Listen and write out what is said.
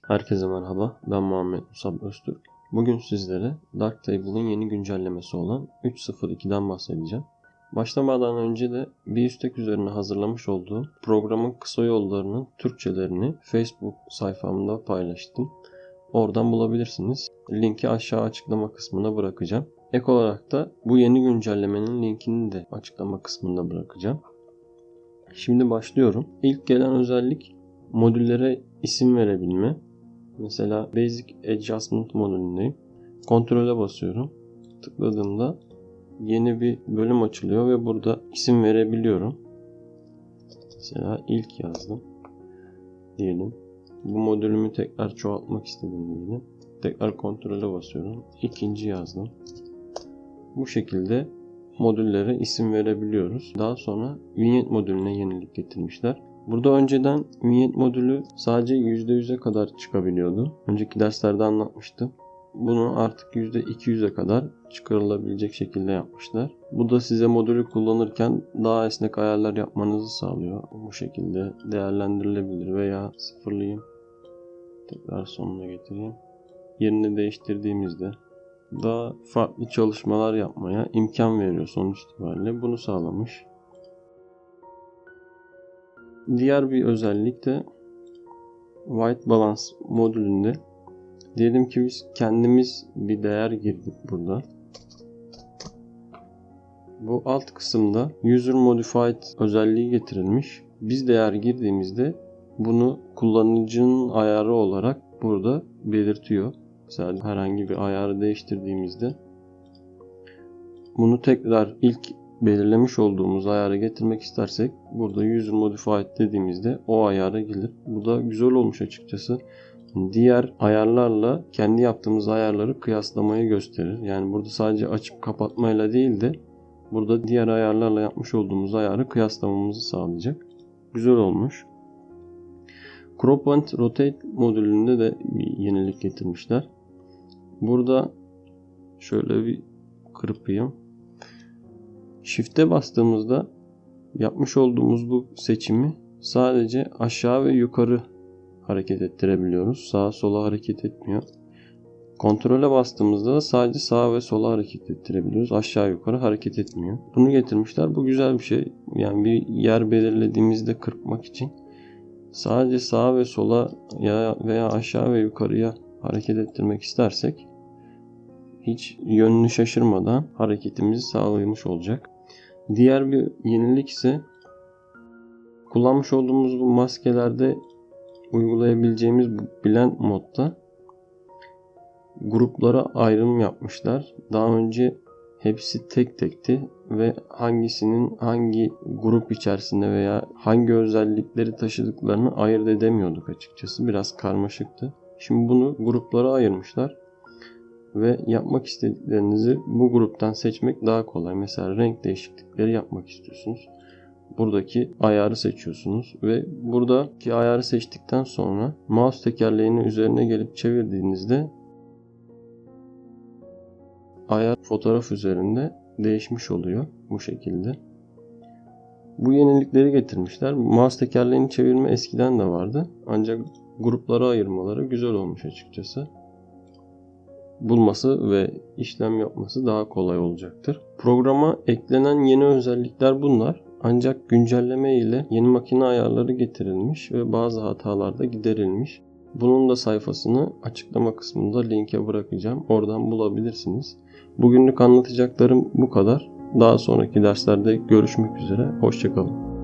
Herkese merhaba, ben Muhammed Musab Öztürk. Bugün sizlere Darktable'ın yeni güncellemesi olan 3.02'den bahsedeceğim. Başlamadan önce de BİUSTEK üzerine hazırlamış olduğum programın kısa yollarının Türkçelerini Facebook sayfamda paylaştım. Oradan bulabilirsiniz. Linki aşağı açıklama kısmına bırakacağım. Ek olarak da bu yeni güncellemenin linkini de açıklama kısmında bırakacağım. Şimdi başlıyorum. İlk gelen özellik modüllere isim verebilme. Mesela Basic Adjustment modülündeyim. Kontrole basıyorum. Tıkladığımda yeni bir bölüm açılıyor ve burada isim verebiliyorum. Mesela ilk yazdım diyelim. Bu modülümü tekrar çoğaltmak istedim diyelim. Tekrar kontrole basıyorum. İkinci yazdım. Bu şekilde modüllere isim verebiliyoruz. Daha sonra Vignette modülüne yenilik getirmişler. Burada önceden Vignette modülü sadece %100'e kadar çıkabiliyordu. Önceki derslerde anlatmıştım. Bunu artık %200'e kadar çıkarılabilecek şekilde yapmışlar. Bu da size modülü kullanırken daha esnek ayarlar yapmanızı sağlıyor. Bu şekilde değerlendirilebilir veya sıfırlayayım. Tekrar sonuna getireyim. Yerini değiştirdiğimizde daha farklı çalışmalar yapmaya imkan veriyor sonuç itibariyle. Bunu sağlamış. Diğer bir özellik de White Balance modülünde diyelim ki biz kendimiz bir değer girdik burada. Bu alt kısımda User Modified özelliği getirilmiş. Biz değer girdiğimizde bunu kullanıcının ayarı olarak burada belirtiyor. Mesela herhangi bir ayarı değiştirdiğimizde bunu tekrar ilk belirlemiş olduğumuz ayara getirmek istersek burada User Modified dediğimizde o ayara gelir. Bu da güzel olmuş açıkçası. Diğer ayarlarla kendi yaptığımız ayarları kıyaslamayı gösterir. Yani burada sadece açıp kapatmayla değil de burada diğer ayarlarla yapmış olduğumuz ayarı kıyaslamamızı sağlayacak. Güzel olmuş. Crop and Rotate modülünde de bir yenilik getirmişler. Burada şöyle bir kırpayım. Shift'e bastığımızda yapmış olduğumuz bu seçimi sadece aşağı ve yukarı hareket ettirebiliyoruz. Sağa sola hareket etmiyor. Kontrole bastığımızda da sadece sağa ve sola hareket ettirebiliyoruz. Aşağı yukarı hareket etmiyor. Bunu getirmişler. Bu güzel bir şey. Yani bir yer belirlediğimizde kırpmak için sadece sağa ve sola veya aşağı ve yukarıya hareket ettirmek istersek hiç yönünü şaşırmadan hareketimizi sağlamış olacak. Diğer bir yenilik ise kullanmış olduğumuz bu maskelerde uygulayabileceğimiz Blend modda gruplara ayrım yapmışlar. Daha önce hepsi tek tekti ve hangisinin hangi grup içerisinde veya hangi özellikleri taşıdıklarını ayırt edemiyorduk açıkçası. Biraz karmaşıktı. Şimdi bunu gruplara ayırmışlar ve yapmak istediklerinizi bu gruptan seçmek daha kolay. Mesela renk değişiklikleri yapmak istiyorsunuz. Buradaki ayarı seçiyorsunuz ve buradaki ayarı seçtikten sonra mouse tekerleğini üzerine gelip çevirdiğinizde ayar fotoğraf üzerinde değişmiş oluyor bu şekilde. Bu yenilikleri getirmişler. Mouse tekerleğini çevirme eskiden de vardı. Ancak gruplara ayırmaları güzel olmuş açıkçası. Bulması ve işlem yapması daha kolay olacaktır. Programa eklenen yeni özellikler bunlar. Ancak güncelleme ile yeni makine ayarları getirilmiş ve bazı hatalar da giderilmiş. Bunun da sayfasını açıklama kısmında linke bırakacağım. Oradan bulabilirsiniz. Bugünlük anlatacaklarım bu kadar. Daha sonraki derslerde görüşmek üzere. Hoşça kalın.